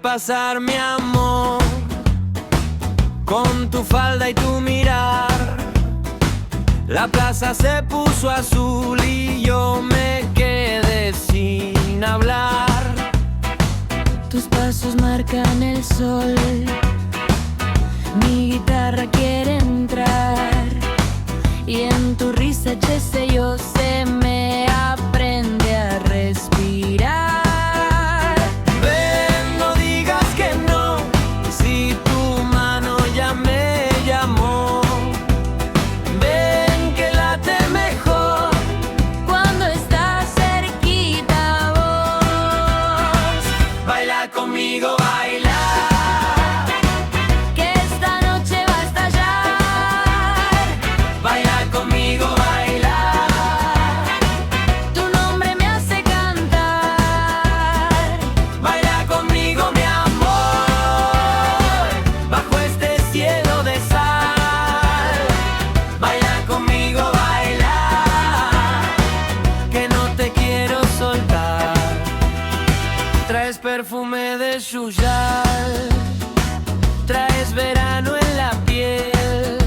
pasar, mi amor, con tu falda y tu mirar. La plaza se puso azul y yo me quedé sin hablar. Tus pasos marcan el sol, mi guitarra quiere entrar, y en tu risa qué sé yo, se me aprende a respirar. Ven, no digas que no, si tu mano ya me llamó. Ven que late mejor Cuando estás cerquita vos, baila conmigo, baila. que esta noche va a estallar. Baila conmigo, baila. Tu nombre me hace cantar. Baila conmigo, mi amor, bajo este cielo de sal. Baila conmigo, baila, que no te quiero soltar. Traes perfume de Shuyal, traes verano en la piel,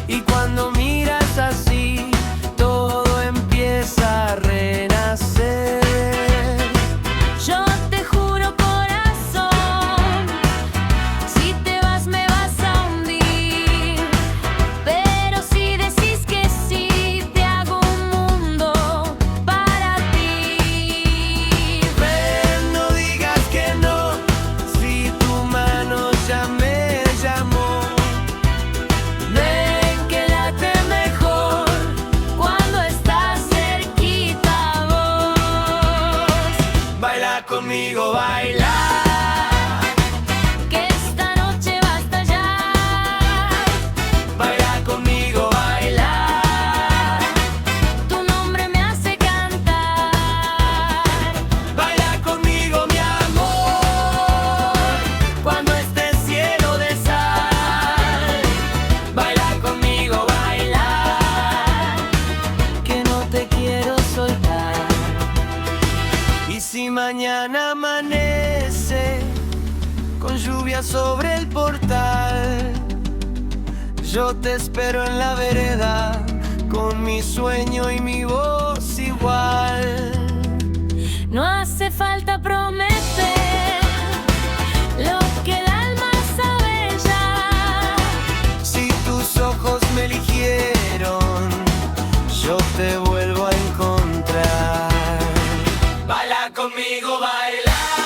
y cuando miras así, todo empieza a renacer. Yo te juro, corazón, si te vas me vas a hundir. Pero si decís que sí, te hago un mundo para ti. Ven, no digas que no, si tu mano ya me llamó. Ven que late mejor Cuando estás cerquita vos, baila conmigo, baila. que esta noche va a estallar. Baila conmigo, baila. Tu nombre me hace cantar. Baila conmigo, mi amor, cuando este cielo de sal. Baila conmigo, baila, que no te quiero soltar. Y si mañana amanece con lluvia sobre el portal, yo te espero en la vereda con mi sueño y mi voz igual. No hace falta prometer lo que el alma sabe ya. Si tus ojos me eligieron, yo te vuelvo a encontrar. Baila conmigo, baila.